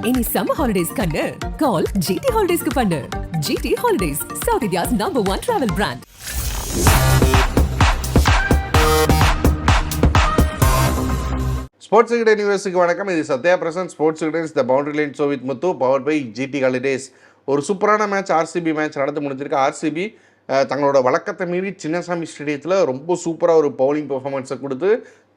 இனி summer holidays கண்ணு call GT ஹாலிடேஸ்க்கு பண்ணு. GT holidays, south India's #1 travel brand. Sports great நியூஸுக்கு வணக்கம். இது Sathya present sports greats the boundary line show with Muthu powered by GT holidays. ஒரு சூப்பரான மேட்ச் ஆர்சிபி மேட்ச் நடந்து முடிஞ்சிருக்கு. ஆர்சிபி தங்களோட வழக்கத்தை மீறி சின்னசாமி ஸ்டேடியத்தில் ரொம்ப சூப்பராக ஒரு பவுலிங் பெர்ஃபார்மன்ஸை கொடுத்து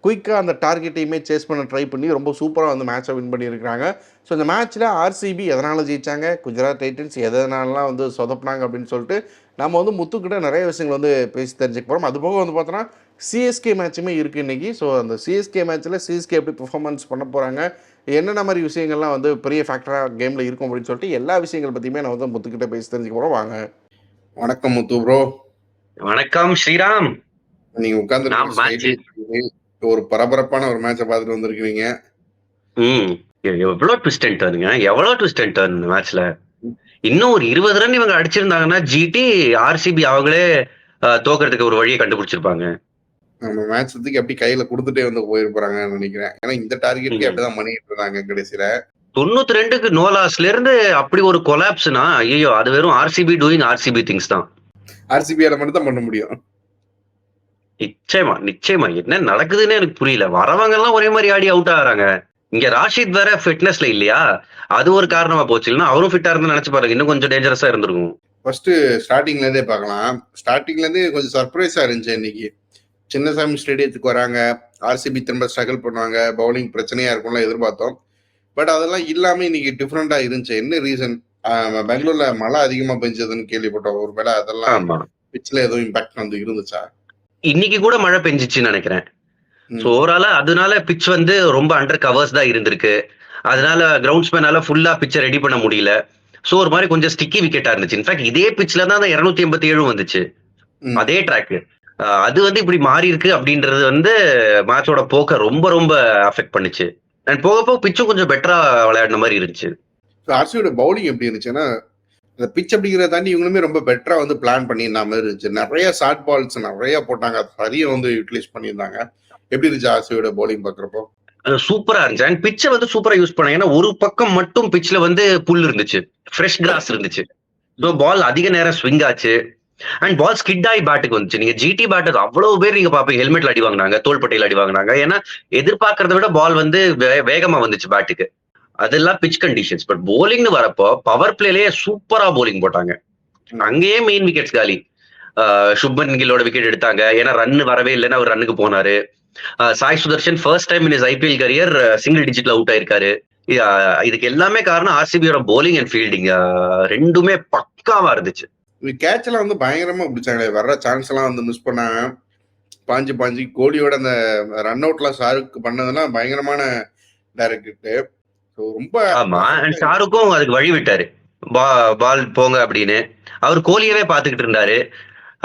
குயிக்காக அந்த டார்கெட்டையுமே சேஸ் பண்ண ட்ரை பண்ணி ரொம்ப சூப்பராக வந்து மேட்சை வின் பண்ணியிருக்கிறாங்க. ஸோ இந்த மேட்ச்சில் ஆர்சிபி எதனால் ஜெயித்தாங்க, குஜராத் டைட்டன்ஸ் எதனாலலாம் வந்து சொதப்பினாங்க அப்படின்னு சொல்லிட்டு நம்ம வந்து முத்துக்கிட்ட நிறைய விஷயங்கள் வந்து பேசி தெரிஞ்சுக்க போகிறோம். அதுபோக வந்து பார்த்தோன்னா சிஎஸ்கே மேட்சுமே இருக்குது இன்றைக்கி. ஸோ அந்த சிஎஸ்கே மேட்ச்சில் சிஎஸ்கே எப்படி பெர்ஃபார்மன்ஸ் பண்ண போகிறாங்க, என்னென்ன மாதிரி விஷயங்கள்லாம் வந்து பெரிய ஃபேக்டராக கேமில் இருக்கும் அப்படின்னு சொல்லிட்டு எல்லா விஷயங்கள் பற்றியுமே நான் வந்து முத்துக்கிட்ட பேசி தெரிஞ்சுக்க போகிறோம். வாங்க. வணக்கம் முத்து ப்ரோ. வணக்கம் ஸ்ரீராம். நீங்க உட்கார்ந்து ஒரு பரபரப்பான ஒரு மேட்சை பார்த்துட்டு வந்திருக்கீங்க. எவ்வளவு ட்விஸ்ட் அண்ட் டர்னுங்க, எவ்வளவு ட்விஸ்ட் அண்ட் டர்ன் மேட்ச்ல. இன்னும் ஒரு 20 ரன் இவங்க அடிச்சிருந்தாங்கன்னா ஜிடி ஆர்சிபி அவங்களே தோக்கிறதுக்கு ஒரு வழியை கண்டுபிடிச்சிருப்பாங்க. நம்ம மேட்ச் எப்படி கையில கொடுத்துட்டே வந்து போயிருப்பாங்கன்னு நினைக்கிறேன். ஏன்னா இந்த டார்கெட்டுக்கு அப்படிதான் பண்ணிட்டு இருந்தாங்க. கடைசியில 92க்கு நோலாஸ்ல இருந்து அப்படி ஒரு கொலாப்ஸ்னா ஐயோ, அது வெறும் ஆர்சிபி டூயிங் ஆர்சிபி திங்ஸ் தான். ஆர்சிபியால மட்டும் தான் பண்ண முடியும். நிச்சயமா என்ன நடக்குதுன்னு எனக்கு புரியல. வரவங்க எல்லாம் ஒரே மாதிரி ஆடி அவுட் ஆகுறாங்க. இங்க ராஷித் வேற ஃபிட்னஸ்ல இல்லையா, அது ஒரு காரணமா போச்சு. இல்லைன்னா அவரும் ஃபிட்டா இருந்து நினைச்சு பாருங்க, இன்னும் கொஞ்சம் டேஞ்சரஸா இருந்திருக்கும். ஃபர்ஸ்ட் ஸ்டார்டிங்ல இருந்தே பார்க்கலாம். ஸ்டார்டிங்ல இருந்தே கொஞ்சம் சர்ப்ரைஸா இருந்துச்சு. இன்னைக்கு சின்னசாமி ஸ்டேடியத்துக்கு வராங்க, ஆர்சிபி திரும்ப ஸ்ட்ரகிள் பண்ணுவாங்க, பவுலிங் பிரச்சனையா இருக்கும்லாம் எதிர்பார்த்தோம். பட் அதெல்லாம் இல்லாம இன்னைக்கு டிஃப்ரெண்டா இருந்துச்சு. என்ன ரீசன்? பெங்களூர்ல மழை அதிகமா பெஞ்சதுன்னு கேள்விப்பட்டோம். ஒரு வேளை அதெல்லாம் பிட்ச்ல எதுவும் இம்பாக்ட் வந்து இருந்துச்சா? இன்னைக்கு கூட மழை பெஞ்சிச்சுன்னு நினைக்கிறேன். ஸோ ஓவராலா அதனால பிட்ச் வந்து ரொம்ப அண்டர் கவர்ஸ் தான் இருந்திருக்கு. அதனால கிரவுண்ட்ஸ்மேனால ஃபுல்லா பிட்சை ரெடி பண்ண முடியல. ஸோ ஒரு மாதிரி கொஞ்சம் ஸ்டிக்கி விக்கெட்டா இருந்துச்சு. இன்ஃபேக்ட் இதே பிட்ச்ல தான் 287 வந்துச்சு, அதே ட்ராக். அது வந்து இப்படி மாறி இருக்கு அப்படின்றது வந்து மேட்சோட போக்க ரொம்ப ரொம்ப அஃபெக்ட் பண்ணுச்சு. அண்ட் போக போக பிச்சும் கொஞ்சம் பெட்டரா விளையாடின மாதிரி இருந்துச்சு. ஆர்சிபியோட பவுலிங் எப்படி இருந்துச்சுன்னா, அந்த பிச் அப்படிங்கிறத தாண்டி இவங்களுமே ரொம்ப பெட்டரா வந்து பிளான் பண்ணியிருந்த மாதிரி இருந்துச்சு. நிறைய ஷார்ட் பால்ஸ் நிறைய போட்டாங்க, சரியா வந்து யூட்டிலைஸ் பண்ணியிருந்தாங்க. எப்படி இருந்துச்சு ஆர்சிபியோட பவுலிங் பாக்குறப்போ? சூப்பரா இருந்துச்சு. அண்ட் பிச்சை வந்து சூப்பரா யூஸ் பண்ணாங்க. ஏன்னா ஒரு பக்கம் மட்டும் பிச்ல வந்து புல் இருந்துச்சு, ஃப்ரெஷ் கிராஸ் இருந்துச்சு. ஸோ பால் அதிக நேரம் ஸ்விங் ஆச்சு. அண்ட் பால் ஸ்கிட் ஆகி பேட்டுக்கு வந்துச்சு. நீங்க ஜிடி பேட்டர் அவ்வளவு பேர் நீங்க பாப்பீங்க ஹெல்மெட்ல அடி வாங்கினாங்க, தோள்பட்டையில அடி வாங்கினாங்க. ஏன்னா எதிர்பார்க்கறத விட பால் வந்து வேகமா வந்துச்சு பேட்டுக்கு. அதெல்லாம் பிச் கண்டிஷன்ஸ். பட் போலிங்னு வரப்போ பவர் பிளேலயே சூப்பரா போலிங் போட்டாங்க. அங்கேயே மெயின் விக்கெட்ஸ் காலி. சுப்மன் கில்லோட விக்கெட் எடுத்தாங்க. ஏன்னா ரன் வரவே இல்லைன்னு அவர் ரன்னுக்கு போனாரு. Sai Sudharsan first time in his IPL career single டிஜிட்ல அவுட் ஆயிருக்காரு. இதுக்கு எல்லாமே காரணம் ஆர்சிபியோட போலிங் அண்ட் ஃபீல்டிங் ரெண்டுமே பக்காவா இருந்துச்சு. கேட்ச் எல்லாம் வந்து பயங்கரமா பிடிச்சாங்க. வர்ற சான்ஸ் எல்லாம் வந்து மிஸ் பண்ணாங்க. பாஞ்சு கோலியோட அந்த ரன் அவுட்லாம் ஷாருக் பண்ணதெல்லாம் பயங்கரமான டைரக்ட். ரொம்ப ஆமா. அண்ட் ஷாருக்கும் அதுக்கு வழி விட்டாரு, பால் போங்க அப்படின்னு. அவர் கோலியவே பாத்துக்கிட்டு இருந்தாரு.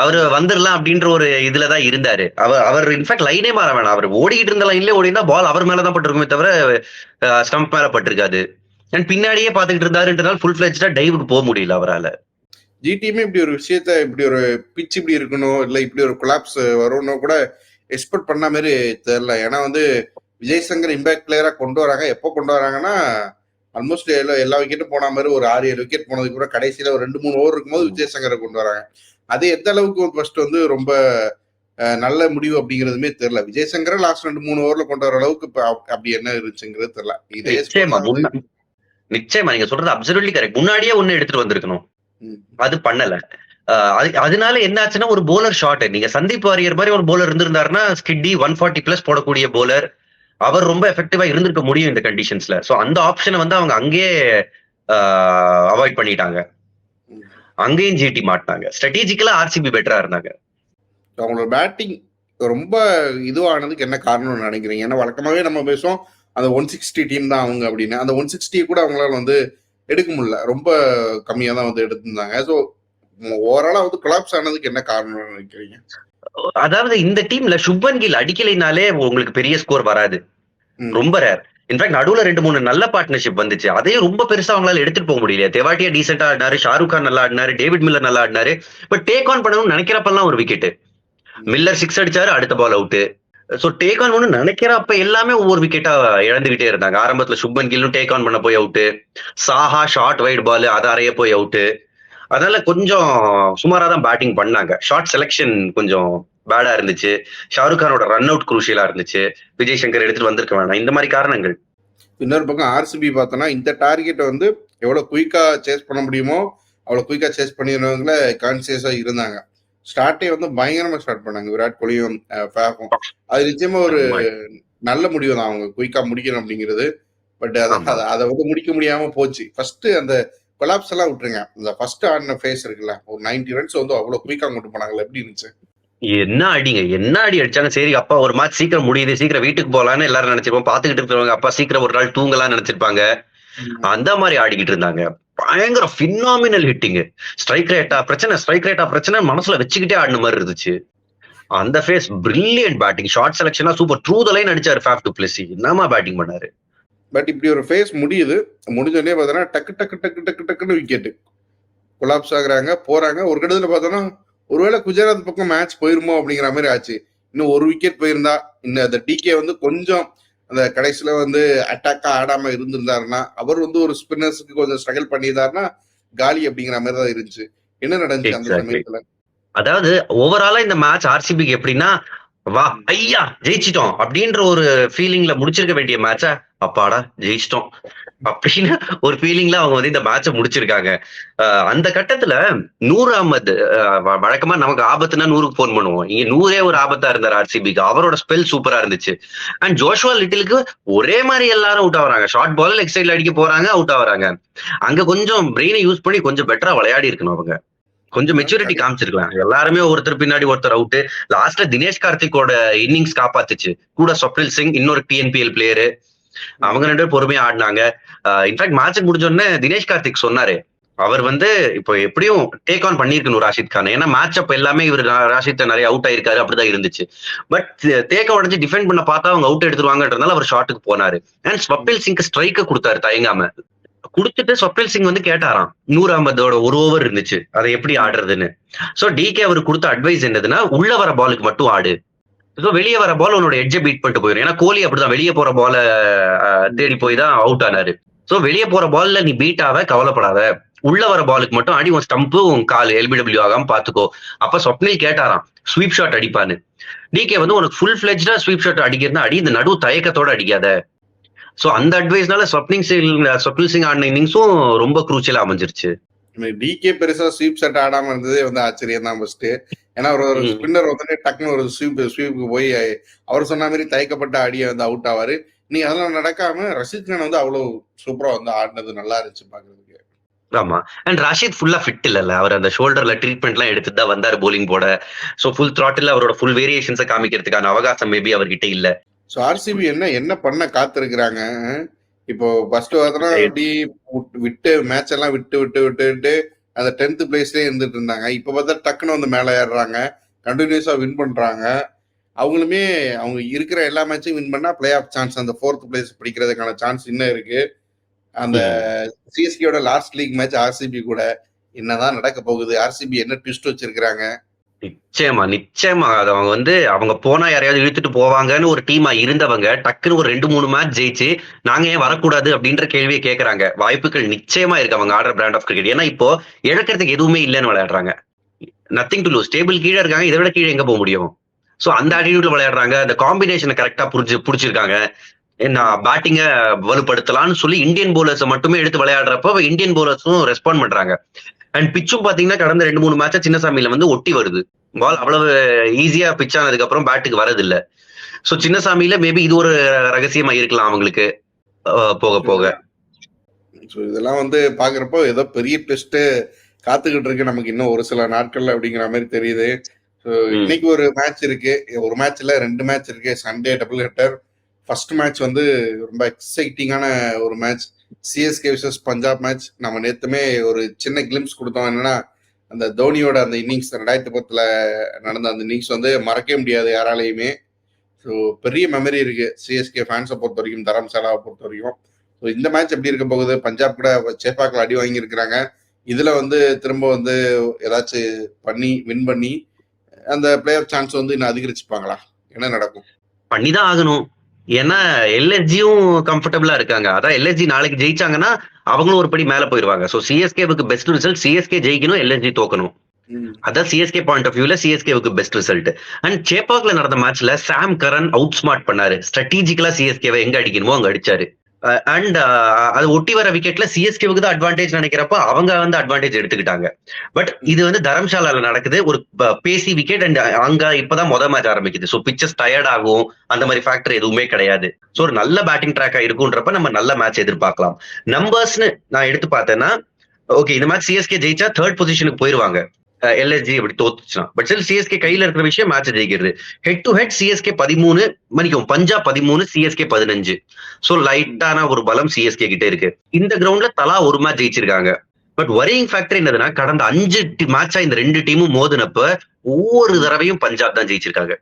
அவரு வந்துடலாம் அப்படின்ற ஒரு இதுலதான் இருந்தாரு. அவர் இன்ஃபேக்ட் லைனே மாற வேணாம், அவர் ஓடிக்கிட்டு இருந்த லைன்லேயே ஓடி இருந்தா பால் அவர் மேலதான் பட்டிருக்குமே தவிர ஸ்டம்ப் மேல பட்டிருக்காது. அண்ட் பின்னாடியே பாத்துக்கிட்டு இருந்தாருன்றதால ஃபுல் ஃபிளெஜ்டா டைவுக்கு போக முடியல அவரால். ஜிடியுமே இப்படி ஒரு விஷயத்த, இப்படி ஒரு பிச் இப்படி இருக்கணும், இல்லை இப்படி ஒரு கொலாப்ஸ் வரும்னு கூட எக்ஸ்பெக்ட் பண்ண மாதிரி தெரியல. ஏன்னா வந்து விஜய் சங்கர் இம்பாக்ட் பிளேயரா கொண்டு வராங்க. எப்போ கொண்டு வராங்கன்னா ஆல்மோஸ்ட் எல்லா விக்கெட்டும் போன மாதிரி ஒரு 6-7 விக்கெட் போனதுக்கு கூட கடைசியில ஒரு 2-3 ஓவர் இருக்கும்போது விஜய் சங்கரை கொண்டு வராங்க. அது எந்த அளவுக்கு ஃபர்ஸ்ட் வந்து ரொம்ப நல்ல முடிவு அப்படிங்கிறதுமே தெரியல. விஜய் சங்கரை லாஸ்ட் 2-3 ஓவர்ல கொண்டு வர அளவுக்கு அப்படி என்ன இருந்துச்சுங்கிறது தெரியல. நிச்சயமா நீங்க சொல்றது அப்சல்யூட்லி கரெக்ட். முன்னாடியே ஒண்ணு எடுத்துட்டு வந்திருக்கணும், அது பண்ணல. அதனால என்ன ஆச்சுன்னா ஒரு போலர் ஷாட். நீங்க சந்தீப் வாரியர் மாதிரி ஒரு போலர் இருந்திருந்தாருன்னா ஸ்கிட்டி 140+ போடக்கூடிய போலர், அவர் ரொம்ப எஃபெக்டிவா இருந்திருக்க முடியும் இந்த கண்டிஷன்ஸ்ல. சோ அந்த ஆப்ஷனை வந்து அவங்க அங்கேயே அவாய்ட் பண்ணிட்டாங்க. அங்கேயும் ஜிடி மாட்டாங்க. ஸ்ட்ராட்டஜிக்கலா ஆர்சிபி பெட்டரா இருந்தாங்க. அவங்களோட பேட்டிங் ரொம்ப இதுவானதுக்கு என்ன காரணம்னு நினைக்கிறீங்க? ஏன்னா வழக்கமாவே நம்ம பேசுவோம் அந்த 160 டீம் தான் அவங்க அப்படின்னு. அந்த 160 கூட அவங்களால வந்து எடுக்க முடியல, ரொம்ப கம்மியா தான் வந்து எடுத்திருந்தாங்க. ஸோ ஓவராலா வந்து கொலாப்ஸ் ஆனதுக்கு என்ன காரணம்னு நினைக்கிறீங்க? அதாவது இந்த டீம்ல சுப்மன் கில் அடிக்கலைனாலே உங்களுக்கு பெரிய ஸ்கோர் வராது, ரொம்ப ரேர். இன்ஃபேக்ட் நடுவுல 2-3 நல்ல பார்ட்னர்ஷிப் வந்துச்சு, அதையும் ரொம்ப பெருசா அவங்களால எடுத்துட்டு போக முடியல. தெவாட்டியா டீசென்டா ஆடினாரு, ஷாருக் கான் நல்லா ஆடினாரு, டேவிட் மில்லர் நல்லா ஆடினாரு. பட் டேக் ஆன் பண்ணணும்னு நினைக்கிறப்பெல்லாம் ஒரு விக்கெட். மில்லர் 6 அடிச்சாரு, அடுத்த ball out. So take on பண்ணு நினைக்கிறப்ப எல்லாமே ஒவ்வொரு விக்கெட்டா இழந்துகிட்டே இருந்தாங்க. ஆரம்பத்துல சுப்மன் கில்லும் டேக் ஆன் பண்ண போய் out, Saha short wide ball அது அறைய போய் அவுட்டு. அதனால கொஞ்சம் சுமாரா தான் பேட்டிங் பண்ணாங்க. ஷார்ட் செலக்ஷன் கொஞ்சம் பேடா இருந்துச்சு. ஷாருக் கானோட ரன் அவுட் குரூஷியலா இருந்துச்சு. விஜய் சங்கர் எடுத்துட்டு வந்திருக்க வேணாம். இந்த மாதிரி காரணங்கள். இன்னொரு பக்கம் ஆர்சிபி பார்த்தோன்னா இந்த டார்கெட்டை வந்து எவ்வளோ குயிக்காக சேஸ் பண்ண முடியுமோ அவ்வளோ குயிக்காக சேஸ் பண்ணிடுறவங்கள கான்சியஸாக இருந்தாங்க. ஸ்டார்ட்டே வந்து பயங்கரமாக ஸ்டார்ட் பண்ணாங்க விராட் கோலியும் ஃபேஃபும். அது நிச்சயமா ஒரு நல்ல முடிவு தான் அவங்க குயிக்காக முடிக்கணும் அப்படிங்கிறது. பட் அதை வந்து முடிக்க முடியாம போச்சு. ஃபர்ஸ்ட் அந்த கொலாப்ஸ் எல்லாம் விட்டுருங்க, இந்த ஃபர்ஸ்ட் ஆடின ஃபேஸ் இருக்குல்ல, ஒரு 90 ரன்ஸ் வந்து அவ்வளோ குயிக்காக கொண்டு போனாங்கல்ல, எப்படி இருந்துச்சு? என்ன அடி அடிச்சாங்க. சரி அப்பா ஒரு மேட்ச் சீக்கிரம் முடியுது, சீக்கிரம் வீட்டுக்கு போலான்னு எல்லாரும் நினைச்சிருப்போம். பாத்துக்கிட்டு இருக்கிறவங்க அப்பா சீக்கிரம் ஒரு நாள் தூங்கலாம்னு நினைச்சிருப்பாங்க. அந்த மாதிரி ஆடிக்கிட்டு இருந்தாங்க. பயங்கர பினாமினல் ஹிட்டிங். ஸ்ட்ரைக் ரேட்டா பிரச்சனை மனசுல வச்சுக்கிட்டே ஆடின மாதிரி இருந்துச்சு. அந்த ஃபேஸ் பிரில்லியன்ட் பேட்டிங், ஷார்ட் செலக்ஷனா சூப்பர், த்ரூ த லைன் அடிச்சாரு ஃபேஃப் டு பிளஸி. என்னமா பேட்டிங் பண்ணாரு. பட் இப்படி ஒரு ஃபேஸ் முடிஞ்சோடனே பார்த்தோன்னா டக்கு டக்கு டக்கு டக்கு டக்குன்னு விக்கெட்டு கொலாப்ஸ் ஆகுறாங்க, போறாங்க. ஒரு கட்டத்துல பார்த்தோன்னா ஒருவேளை குஜராத் பக்கம் மேட்ச் போயிருமோ அப்படிங்கிற மாதிரி ஆச்சு. இன்னும் ஒரு விக்கெட் போயிருந்தா, இன்னும் அந்த டிகே வந்து கொஞ்சம் அந்த கடைசியில வந்து அட்டாக்கா ஆடாம இருந்திருந்தாருன்னா, அவர் வந்து ஒரு ஸ்பின்னர்ஸுக்கு கொஞ்சம் ஸ்ட்ரகிள் பண்ணியிருந்தாருன்னா காலி அப்படிங்கிற மாதிரி தான் இருந்துச்சு. என்ன நடந்துச்சு அந்த சமயத்துல? அதாவது ஓவராலா இந்த மேட்ச் ஆர்சிபிக்கு எப்படின்னா, வா ஐயா ஜெயிச்சிட்டோம் அப்படின்ற ஒரு ஃபீலிங்ல முடிச்சிருக்க வேண்டிய மேட்ச அப்பாடா ஜெயிச்சிட்டோம் அப்படின்னு ஒரு ஃபீலிங்ல அவங்க வந்து இந்த மேட்ச முடிச்சிருக்காங்க. அந்த கட்டத்துல நூர் அகமது வழக்கமா நமக்கு ஆபத்துனா நூறுக்கு போன் பண்ணுவோம். இங்க நூரே ஒரு ஆபத்தா இருந்தார் ஆர்சிபிக்கு. அவரோட ஸ்பெல் சூப்பரா இருந்துச்சு. அண்ட் ஜோஷ்வா லிட்டிலுக்கு ஒரே மாதிரி எல்லாரும் அவுட் ஆகுறாங்க. ஷார்ட் பால் லெக் சைட்ல அடிக்க போறாங்க, அவுட் ஆகுறாங்க. அங்க கொஞ்சம் பிரெயினை யூஸ் பண்ணி கொஞ்சம் பெட்டரா விளையாடி இருக்கணும். அவங்க கொஞ்சம் மெச்சூரிட்டி காமிச்சிருக்கலாம். எல்லாருமே ஒருத்தர் பின்னாடி ஒருத்தர் அவுட். லாஸ்ட்ல தினேஷ் கார்த்திகோட இன்னிங்ஸ் காப்பாத்துச்சு. கூட ஸ்வப்னில் சிங் இன்னொரு டிஎன்பிஎல் பிளேயரு, அவங்க 2 பேரும் பொறுமையா ஆடினாங்க. இன்ஃபேக்ட் மேட்ச் முடிஞ்ச உடனே தினேஷ் கார்த்திக் சொன்னாரு, அவர் வந்து இப்போ எப்படியும் டேக் ஆன் பண்ணிருக்கணும் ராஷித் கான். ஏன்னா மேட்ச் அப்ப எல்லாமே இவர் ராஷித் நிறைய அவுட் ஆயிருக்காரு, அப்படிதான் இருந்துச்சு. பட் தேக்க உடஞ்சு டிஃபெண்ட் பண்ண பார்த்தா அவங்க அவுட் எடுத்துருவாங்கன்றதுனால அவர் ஷாட்டுக்கு போனாரு. அண்ட் ஸ்வப்னில் சிங்க்கு ஸ்ட்ரைக்க கொடுத்தாரு தயங்காம. கொடுத்துட்டு ஸ்வப்னில் சிங் வந்து கேட்டாராம், நூர் அகமதோட ஒரு ஓவர் இருந்துச்சு, அதை எப்படி ஆடுறதுன்னு. சோ டிகே அவர் கொடுத்த அட்வைஸ் என்னதுன்னா, உள்ள வர பாலுக்கு மட்டும் ஆடு. ஸோ வெளியே வர பால் உன்னோட எட்ஜை பீட் பண்ணிட்டு போயிடும். ஏன்னா கோலி அப்படிதான் வெளியே போற பால தேடி போய் தான் அவுட் ஆனாரு. சோ வெளியே போற பால்ல நீ பீட் ஆக கவலைப்படாத, உள்ள வர பாலுக்கு மட்டும் ஆடி உன் ஸ்டம்பு உன் கால் எல்பிடபிள்யூ ஆகாம பாத்துக்கோ. அப்ப ஸ்வப்னில் கேட்டாராம் ஸ்வீப் ஷாட் அடிப்பான்னு. டிகே வந்து உனக்கு ஃபுல் ஃபிளெஜ்டா ஸ்வீப் ஷாட் அடிக்கிறதா அடி, இந்த நடு தயக்கத்தோட அடிக்காத. சோ அந்த அட்வைஸ்னால ஸ்வப்னில் சிங் ஆடின இன்னிங்ஸும் ரொம்ப குரூசியலா அமைஞ்சிருச்சு. டிகே பெருசா ஸ்வீப் ஷாட் ஆடாம இருந்ததே வந்து ஆச்சரியம் தான் ஃபர்ஸ்ட். ஏன்னா ஒரு ஸ்பின்னர் வந்து டக்குன்னு ஒரு ஸ்வீப்புக்கு போய் அவர் சொன்ன மாதிரி தயக்கப்பட்ட அடியை வந்து அவுட் ஆவாரு. நீ அதெல்லாம் நடக்காம ரஷீத் கான் வந்து அவ்வளவு சூப்பரா வந்து ஆடினது நல்லா இருந்துச்சு பாக்குறதுக்கு. ஆமா. அண்ட் ராஷித் ஃபுல்லா ஃபிட் இல்ல. அவர் அந்த ஷோல்டர்ல ட்ரீட்மெண்ட் எல்லாம் எடுத்துட்டு தான் வந்தாரு போலிங் போட. சோ ஃபுல் த்ராட்டில் அவரோட ஃபுல் வேரியேஷன்ஸை காமிக்கிறதுக்கான அவகாசம் மேபி அவர்கிட்ட இல்ல. ஸோ ஆர்சிபி என்ன பண்ண காத்திருக்கிறாங்க. இப்போ ஃபர்ஸ்ட் பார்த்தோன்னா அப்படி விட்டு மேட்ச் எல்லாம் விட்டு அந்த 10th பிளேஸ்லயே இருந்துட்டு இருந்தாங்க. இப்போ பார்த்தா டக்குன்னு வந்து மேலே ஏறுறாங்க, கண்டினியூஸா வின் பண்றாங்க. அவங்களுமே அவங்க இருக்கிற எல்லா மேட்சையும் வின் பண்ணா பிளே ஆஃப் சான்ஸ், அந்த 4th பிளேஸ் பிடிக்கிறதுக்கான சான்ஸ் இன்னும் இருக்கு. அந்த சிஎஸ்கேயோட லாஸ்ட் லீக் மேட்ச் ஆர்சிபி கூட என்னதான் நடக்க போகுது, ஆர்சிபி என்ன ட்விஸ்ட் வச்சிருக்காங்க. நிச்சயமா அது அவங்க வந்து அவங்க போனா யாரையாவது இழுத்துட்டு போவாங்கன்னு ஒரு டீமா இருந்தவங்க டக்குன்னு ஒரு 2-3 மேட்ச் ஜெயிச்சு நாங்க ஏன் வரக்கூடாது அப்படின்ற கேள்வியை கேட்கறாங்க. வாய்ப்புகள் நிச்சயமா இருக்கு அவங்க ஆடுற பிராண்ட் ஆஃப் கிரிக்கெட். ஏன்னா இப்போ இழக்கிறதுக்கு எதுவுமே இல்லைன்னு விளையாடுறாங்க. நத்திங் டு லூஸ், டேபிள் கீழே இருக்காங்க, இதை விட கீழே எங்க போக முடியும். சோ அந்த ஆட்டிடியூட்ல விளையாடுறாங்க. அந்த காம்பினேஷனை கரெக்டா புடிச்சிருக்காங்க. பேட்டிங்க வலுப்படுத்தலாம்னு சொல்லி இந்தியன் போலர்ஸ் மட்டுமே எடுத்து விளையாடுறப்ப இந்தியன் போலர்ஸும் ரெஸ்பாண்ட் பண்றாங்க. அண்ட் பிச்சும் பாத்தீங்கன்னா கடந்த 2-3 மேட்சா சின்னசாமியில வந்து ஒட்டி வருது. பால் அவ்வளவு ஈஸியா பிச் ஆனதுக்கு அப்புறம் பேட்டுக்கு வரது இல்ல. சோ சின்னசாமியில மேபி இது ஒரு ரகசியமா இருக்கலாம் அவங்களுக்கு போக போக. இதெல்லாம் வந்து பாக்குறப்போ ஏதோ பெரிய டெஸ்ட் காத்துக்கிட்டு இருக்கு நமக்கு இன்னும் ஒரு சில நாட்கள்ல அப்படிங்கிற மாதிரி தெரியுது. இன்னைக்கு ஒரு மேட்ச் இருக்கு, ஒரு மேட்ச்ல 2 மேட்ச் இருக்கு. Sunday double header. First match வந்து ரொம்ப எக்ஸைட்டிங்கான ஒரு match, CSK versus Punjab match. நம்ம நேத்துமே ஒரு சின்ன கிளிம்ஸ் கொடுத்தோம். என்னன்னா அந்த தோனியோட அந்த இன்னிங்ஸ் 2010 நடந்த அந்த இன்னிங்ஸ் வந்து மறக்கவே முடியாது யாராலையுமே. ஸோ பெரிய மெமரி இருக்கு சிஎஸ்கே ஃபேன்ஸை பொறுத்த வரைக்கும், தரம்சாலாவை பொறுத்த வரைக்கும். ஸோ இந்த மேட்ச் எப்படி இருக்க போகுது? பஞ்சாப் கூட சேப்பாக்கில் அடி வாங்கியிருக்கிறாங்க. இதுல வந்து திரும்ப வந்து ஏதாச்சும் பண்ணி வின் பண்ணி அந்த பிளே ஆஃப் சான்ஸ் வந்து இன்னும் அதிகரிச்சுப்பாங்களா? என்ன நடக்கும்? பண்ணிதான் ஆகணும். ஏன்னா எல்எஸ்ஜியும் கம்ஃபர்டபுளா இருக்காங்க. அதான் எல்எஸ்ஜி நாளைக்கு ஜெயிச்சாங்கன்னா அவங்களும் ஒரு படி மேல போயிருவாங்க. சோ சிஎஸ்கேவுக்கு பெஸ்ட் ரிசல்ட், சிஎஸ்கே ஜெயிக்கணும், எல்எஸ்ஜி தோக்கணும். அதான் சிஎஸ்கே பாயிண்ட் ஆஃப் வியூல சிஎஸ்கேவுக்கு பெஸ்ட் ரிசல்ட். அண்ட் சேப்பாக்ல நடந்த மேட்ச்ல சாம் கரன் அவுட் ஸ்மார்ட் பண்ணாரு. ஸ்ட்ராட்டஜிக்கலா சிஎஸ்கேவை எங்க அடிக்கணுமோ அங்க அடிச்சாரு. அண்ட் அது ஒட்டி வர விக்கெட்ல சிஎஸ்கேவுக்கு தான் அட்வான்டேஜ் நினைக்கிறப்ப அவங்க வந்து அட்வான்டேஜ் எடுத்துக்கிட்டாங்க. பட் இது வந்து தரம்சாலால நடக்குது, ஒரு பேசி விக்கெட். அண்ட் அங்க இப்பதான் மேட்ச் ஆரம்பிக்குது. ஸோ பிச்சஸ் டயர்ட் ஆகும், அந்த மாதிரி ஃபேக்டர் எதுவுமே கிடையாது. ஸோ ஒரு நல்ல பேட்டிங் ட்ராக்கா இருக்குன்றப்ப நம்ம நல்ல மேட்ச் எதிர்பார்க்கலாம். நம்பர்ஸ்னு நான் எடுத்து பார்த்தேன்னா, ஓகே இந்த மேட்ச் சிஎஸ்கே ஜெயிச்சா 3rd பொசிஷனுக்கு போயிருவாங்க எல்எஸ்ஜி அப்படி தோத்துச்சுன்னா. பட் ஸ்டில் சிஎஸ்கே கையில இருக்கிற விஷயம் மேட்ச் ஜெயிக்கிறது. ஹெட் டு ஹெட் சிஎஸ்கே 13 மணிக்கும், பஞ்சாப் 13, சிஎஸ்கே 15. சோ லைட்டான ஒரு பலம் சிஎஸ்கே கிட்ட இருக்கு. இந்த கிரவுண்ட்ல தலா ஒரு மேட்ச் ஜெயிச்சிருக்காங்க. பட் வரியிங் ஃபேக்டர் என்னதுன்னா, கடந்த 5 மேட்சா இந்த 2 டீமும் மோதினப்ப ஒவ்வொரு தடவையும் பஞ்சாப் தான் ஜெயிச்சிருக்காங்க,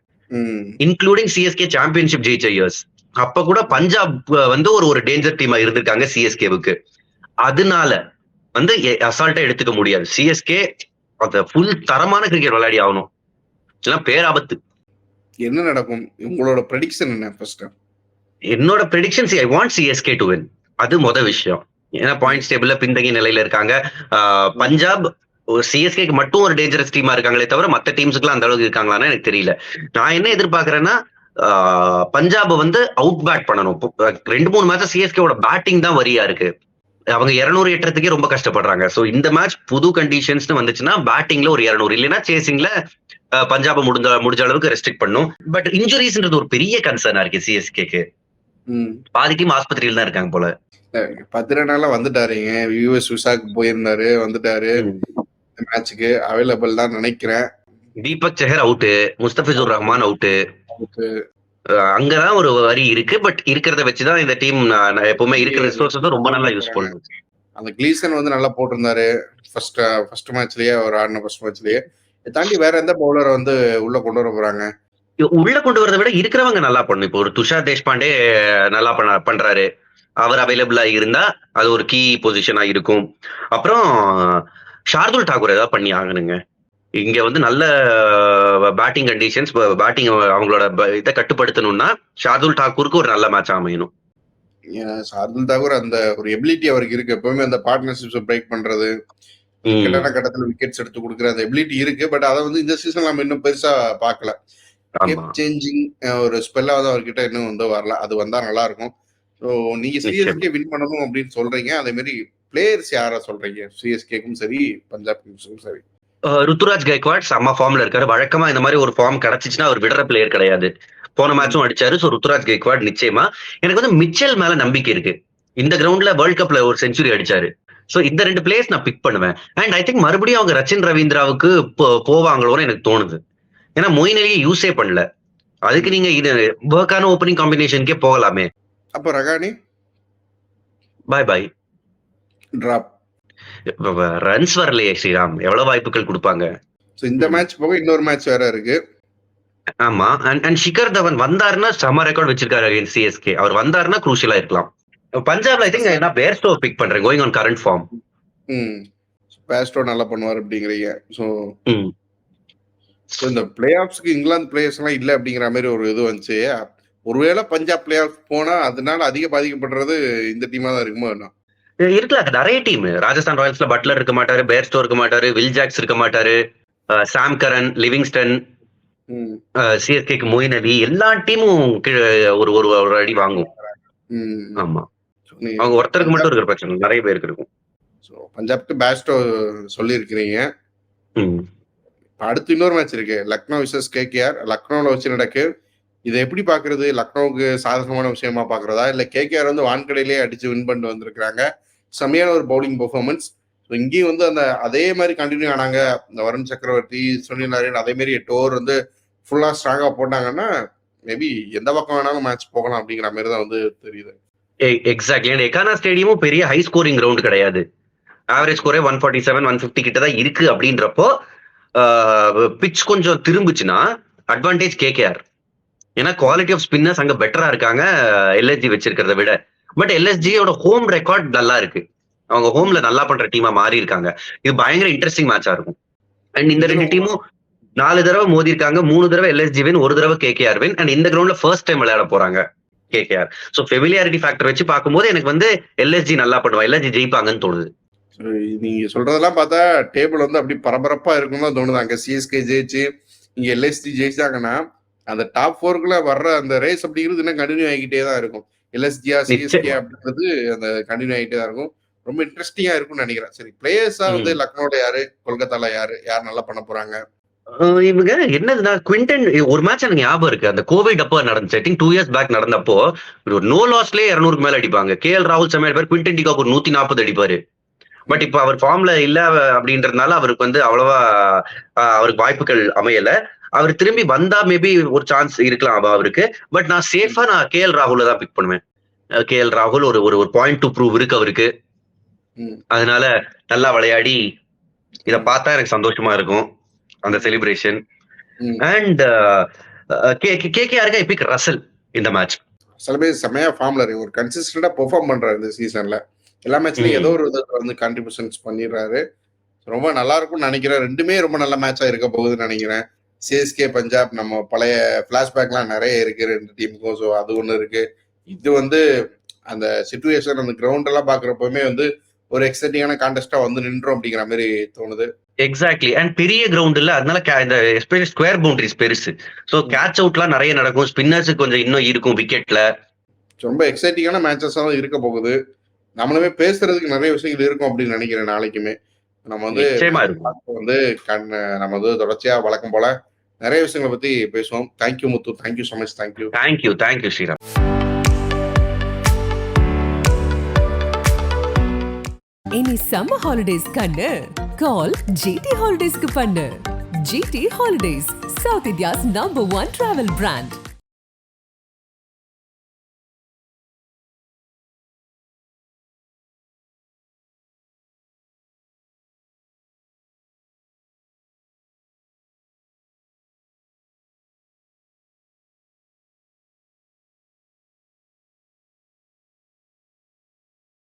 இன்க்ளூடிங் சிஎஸ்கே சாம்பியன்ஷிப் ஜெயிச்ச இயர்ஸ். அப்ப கூட பஞ்சாப் வந்து ஒரு டேஞ்சர் டீமா இருந்திருக்காங்க சிஎஸ்கேவுக்கு. அதனால வந்து அசால்ட்டா எடுத்துக்க முடியாது. சிஎஸ்கே அந்த ஃபுல் தரமான கிரிக்கெட் விளையாடி ஆகணும், பேராபத்து. என்ன நடக்கும்? உங்களோட ப்ரெடிக்ஷன் என்ன? ஃபர்ஸ்ட் என்னோட prediction, I want CSK to win. அது மொதல் விஷயம். ஏன்னா பாயிண்ட்ஸ் டேபிள்ல பின்தங்கிய நிலையில இருக்காங்க. பஞ்சாப் சிஎஸ்கேக்கு மட்டும் ஒரு டேஞ்சரஸ் டீமா இருக்காங்களே தவிர மற்ற டீம்ஸுக்குலாம் அந்த அளவுக்கு இருக்காங்களான்னு எனக்கு தெரியல. நான் என்ன எதிர்பார்க்கறேன்னா, பஞ்சாப் வந்து அவுட் பேட் பண்ணணும். 2-3 மேட்ச் சிஎஸ்கேவோட பேட்டிங் தான் வரியா இருக்கு. அவங்க 200 எட்டுறதுக்கே ரொம்ப கஷ்டப்படுறாங்க. சோ இந்த மேட்ச் புது கண்டிஷன்ஸ் வந்துச்சுன்னா பேட்டிங்ல ஒரு 200, இல்லைன்னா சேசிங்ல பஞ்சாபை முடிஞ்ச அளவுக்கு ரெஸ்ட்ரிக்ட் பண்ணும். பட் இன்ஜுரிஸ்ன்றது ஒரு பெரிய கன்சர்னா இருக்கு சிஎஸ்கேக்கு. பாதிக்கும் ஆஸ்பத்திரியில தான் இருக்காங்க போல. 10 நாளா வந்துட்டாருங்க, யூஎஸ் விசாக்கு போயிருந்தாரு, வந்துட்டாரு. மேட்சுக்கு அவைலபிள் தான் நினைக்கிறேன். Deepak Chahar out, Mustafizur Rahman out. அங்கதான் ஒரு வரி இருக்கு. பட் இருக்கிறத வச்சுதான் இந்த டீம் எப்பவுமே இருக்கிற ரிசோர்ஸ் ரொம்ப நல்லா யூஸ் பண்ணும். அந்த கிளீசன் வந்து நல்லா போட்டிருந்தாரு ஃபர்ஸ்ட் மேட்ச்லயே, அவர் ஆடின ஃபர்ஸ்ட் மேட்ச்லயே. தாண்டி வேற எந்த பவுலரை வந்து உள்ள கொண்டு வர போறாங்க? உள்ள கொண்டு வரதை விட இருக்கிறவங்க நல்லா பண்ணும். இப்போ ஒரு துஷார் தேஷ்பாண்டே நல்லா பண்றாரு. அவர் அவைலபிளா இருந்தா அது ஒரு கீ பொசிஷனா இருக்கும். அப்புறம் ஷார்துல் டாக்கூர் ஏதாவது பண்ணி ஆகணுங்க. இங்க வந்து நல்ல பேட்டிங் கண்டிஷன்ஸ், பேட்டிங் அவங்களோட இதை கட்டுப்படுத்தணும்னா ஷார்துல் டாக்கூருக்கு ஒரு நல்ல மேட்ச் அமையணும். ஷார்துல் தாக்கூர் அந்த ஒரு எபிலிட்டி அவருக்கு இருக்கு. எப்பவுமே அந்த பார்ட்னர்ஷிப்ஸ் பிரேக் பண்றது, கட்டத்துல விக்கெட்ஸ் எடுத்து கொடுக்குற அந்த எபிலிட்டி இருக்கு. பட் அதை வந்து இந்த சீசன் நம்ம இன்னும் பெருசா பாக்கல. சேஞ்சிங் ஒரு ஸ்பெல்லா வந்து அவர்கிட்ட இன்னும் வந்து வரல. அது வந்தா நல்லா இருக்கும். ஸோ நீங்க சிஎஸ்கே வின் பண்ணணும் அப்படின்னு சொல்றீங்க. அதே மாதிரி பிளேயர்ஸ் யாரா சொல்றீங்க? சிஎஸ்கேக்கும் சரி, பஞ்சாப் கிங்ஸுக்கும் சரி. ருத்துராஜ் கைக்வாட் செம்ம ஃபார்ம்ல இருக்காரு. வழக்கமா இந்த மாதிரி ஒரு ஃபார்ம் கிடைச்சிச்சுன்னா அவர் விடுற பிளேயர் கிடையாது. போன மேட்சும் அடிச்சாரு. ஸோ ருத்துராஜ் கைக்வாட் நிச்சயமா. எனக்கு வந்து மிச்சல் மேல நம்பிக்கை இருக்கு. இந்த கிரவுண்ட்ல வேர்ல்ட் கப்ல ஒரு செஞ்சுரி அடிச்சாரு. ஸோ இந்த 2 பிளேயர்ஸ் நான் பிக் பண்ணுவேன். அண்ட் ஐ திங்க் மறுபடியும் அவங்க ரச்சின் ரவீந்திராவுக்கு போவாங்களோன்னு எனக்கு தோணுது. ஏன்னா மொயின் அலியை யூஸே பண்ணல. அதுக்கு நீங்க இது ஒர்க்கான ஓப்பனிங் காம்பினேஷனுக்கே போகலாமே. அப்ப ரகானி பாய் பாய் டிராப். ரன்ஸ் வரலையே ஸ்ரீராம், எவ்வளவு வாய்ப்புகள் கொடுப்பாங்க? இந்த மேட்ச் போக இன்னொரு மேட்ச் வேற இருக்கு. ஆமா. அண்ட் ஷிகர் தவன் வந்தாருன்னா செம ரெக்கார்ட் வச்சிருக்காரு அகைன்ஸ்ட் சிஎஸ்கே. அவர் வந்தாருன்னா குரூஷியலா இருக்கலாம். பஞ்சாப்ல ஐ திங்க் நான் பேர்ஸ்டோ பிக் பண்றேன், going on current form. Bairstow நல்லா பண்ணுவார் அப்படிங்கிறீங்க. ஸோ இந்த பிளே ஆஃப்ஸ்க்கு இங்கிலாந்து பிளேயர்ஸ் எல்லாம் இல்லை அப்படிங்கிற மாதிரி ஒரு இது வந்துச்சு. ஒருவேளை பஞ்சாப் பிளே ஆஃப் போனா அதனால அதிக பாதிக்கப்படுறது இந்த டீமா தான் இருக்குமோ? என்ன இருக்கலாம், நிறைய டீம். ராஜஸ்தான் ராயல்ஸ்ல பட்லர் இருக்க மாட்டாரு, பேர்ஸ்டோ இருக்க மாட்டாரு, வில் ஜாக்ஸ் இருக்க மாட்டாரு, சாம் கரன், லிவிங்ஸ்டன், சிஎஸ்கேக்கு மொயின் அலி, எல்லா டீமும் ஒரு ஒரு அடி வாங்கும். ஆமா, அவங்க ஒருத்தருக்கு மட்டும் இருக்கிற பிரச்சனை நிறைய பேருக்கு இருக்கும். பஞ்சாப்க்கு பேஸ்டோ சொல்லி இருக்கிறீங்க. அடுத்து இன்னொரு மேட்ச் இருக்கு, லக்னோ விசஸ் கேகேஆர். லக்னோல வச்சு நடக்கு. இதை எப்படி பாக்குறது? லக்னோவுக்கு சாதகமான விஷயமா பாக்குறதா, இல்ல கேகேஆர் வந்து வான்கடையிலேயே அடிச்சு வின் பண்ணிட்டு வந்திருக்காங்க, செம்மையான ஒரு பவுலிங் பெர்ஃபார்மன்ஸ். இங்கேயும் வந்து அந்த அதே மாதிரி கண்டினியூ ஆனாங்க. இந்த வருண் சக்கரவர்த்தி, சுனில் நாராயண் அதே மாதிரி 8 ஓவர் வந்து ஃபுல்லா ஸ்ட்ராங்கா போட்டாங்கன்னா மேபி எந்த பக்கம் வேணாலும் மேட்ச் போகலாம் அப்படிங்கிற மாதிரி தான் வந்து தெரியுது. எக்ஸாக்ட்லி. எக்கானா ஸ்டேடியமும் பெரிய ஹை ஸ்கோரிங் கிரவுண்ட் கிடையாது. ஆவரேஜ் ஸ்கோரே 147, 150 கிட்ட தான் இருக்கு. அப்படின்றப்போ பிச் கொஞ்சம் திரும்பிச்சுன்னா அட்வான்டேஜ் கேகேஆர். ஏன்னா குவாலிட்டி ஆஃப் ஸ்பின்னர்ஸ் அங்க பெட்டரா இருக்காங்க எல்எஸ்ஜி வச்சிருக்கிறத விட. பட் எல்எஸ்ஜியோட ஹோம் ரெக்கார்ட் நல்லா இருக்கு. அவங்க ஹோம்ல நல்லா பண்ற டீமா மாறி இருக்காங்க. இது பயங்கர இன்ட்ரெஸ்டிங் மேட்சா இருக்கும். அண்ட் இந்த 2 டீமும் 4 தடவை மோதி இருக்காங்க, 3 தடவை எல்எஸ்ஜி வின், 1 தடவை கேகேஆர் வின். அண்ட் இந்த கிரவுண்ட்ல ஃபர்ஸ்ட் டைம் விளையாட போறாங்க கேகேஆர். சோ ஃபெமிலியாரிட்டி ஃபேக்டர் வச்சு பார்க்கும்போது எனக்கு வந்து எல்எஸ்ஜி நல்லா பண்ணுவா, எல்எஸ்ஜி ஜெயிப்பாங்கன்னு தோணுது. நீங்க சொல்றதெல்லாம் பார்த்தா டேபிள் வந்து அப்படி பரபரப்பா இருக்குன்னு தான் தோணுது. அங்க சிஎஸ்கே ஜெயிச்சு இங்க எல்எஸ்டி ஜெயிச்சாங்கன்னா அந்த டாப் 4க்குள்ள வர்ற அந்த ரேஸ் அப்படிங்கிறது இன்னும் கண்டினியூ ஆகிக்கிட்டே தான் இருக்கும். எல்எஸ்டியா சிஎஸ்கே அப்படின்றது அந்த கண்டினியூ ஆகிட்டே தான் இருக்கும். ரொம்ப இன்ட்ரெஸ்டிங்கா இருக்கும்னு நினைக்கிறேன். சரி, பிளேயர்ஸா வந்து லக்னோல யாரு, கொல்கத்தால யார் நல்லா பண்ண போறாங்க? இவங்க என்னதுன்னா குவிண்டன் ஒரு மேட்ச் எனக்கு ஞாபகம் இருக்கு. அந்த கோவிட் அப்போ நடந்துச்சு. ஐ திங்க் 2 இயர்ஸ் பேக் நடந்தப்போ ஒரு நோ லாஸ்லயே 200க்கு மேல அடிப்பாங்க. கேஎல் ராகுல் செம்மையா அடிப்பாரு, குவிண்டன் டிகாக் ஒரு 140 அடிப்பாரு. பட் இப்ப அவர் ஃபார்ம்ல இல்ல அப்படின்றதுனால அவருக்கு வந்து அவ்வளவா அவருக்கு வாய்ப்புகள் அமையல. அவர் திரும்பி வந்தா மேபி ஒரு சான்ஸ் இருக்கலாம் அவருக்கு. பட் நான் சேஃபா நான் கேஎல் ராகுல தான் பிக் பண்ணுவேன். கேஎல் ராகுல் ஒரு ஒரு பாயிண்ட் டு ப்ரூவ் இருக்கு அவருக்கு. அதனால நல்லா விளையாடி இத பார்த்தா எனக்கு சந்தோஷமா இருக்கும் அந்த செலிப்ரேஷன். அண்ட் கேகேஆருக்கு ஐ பிக் ரசல் இந்த மேட்ச். சில பேர் செமையா ஃபார்ம்ல இருக்கு, ஒரு கன்சிஸ்டன்டா பெர்ஃபார்ம் பண்றாரு இந்த சீசன்ல. எல்லா மேட்ச்லயும் ஏதோ ஒரு விதத்துல வந்து கான்ட்ரிபியூஷன்ஸ் பண்ணிடுறாரு. ரொம்ப நல்லா இருக்கும்னு நினைக்கிறேன். ரெண்டுமே ரொம்ப நல்ல மேட்சா இருக்க போகுதுன்னு நினைக்கிறேன். சிஎஸ்கே பஞ்சாப் நம்ம பழைய பிளாஷ்பேக்லாம் நிறைய இருக்கு ரெண்டு டீமுக்கும். ஸோ அது ஒன்று இருக்கு. இது வந்து அந்த சிச்சுவேஷன் அந்த கிரவுண்ட் எல்லாம் பாக்குறப்பவுமே வந்து ஒரு எக்ஸைட்டிங்கான கான்டெஸ்டா வந்து நின்றோம் அப்படிங்கிற மாதிரி தோணுது. எக்ஸாக்ட்லி. அண்ட் பெரிய கிரவுண்ட் இல்ல, அதனால இந்த எஸ்பெஷலி ஸ்கொயர் பவுண்டரிஸ் பெருசு. ஸோ கேட்ச் அவுட்லாம் நிறைய நடக்கும். ஸ்பின்னர்ஸுக்கு கொஞ்சம் இன்னும் இருக்கும் விக்கெட்ல. ரொம்ப எக்ஸைட்டிங்கான மேட்சஸ் தான் இருக்க போகுது. நம்மளுமே பேசுறதுக்கு நிறைய விஷயங்கள் இருக்கும் அப்படின்னு நினைக்கிறேன். நாளைக்குமே நம்ம வந்து நம்ம வந்து தொடர்ச்சியா வழக்கம் போல நிறைய விஷயங்களை பத்தி பேசுவோம். Thank you Muthu, thank you so much. Thank you Sriram. இனி சம்மர் ஹாலிடேஸ் கண்ணு கால் ஜிடி ஹாலிடேஸ்க்கு பண்ணு. GT holidays, south India's number 1 travel brand.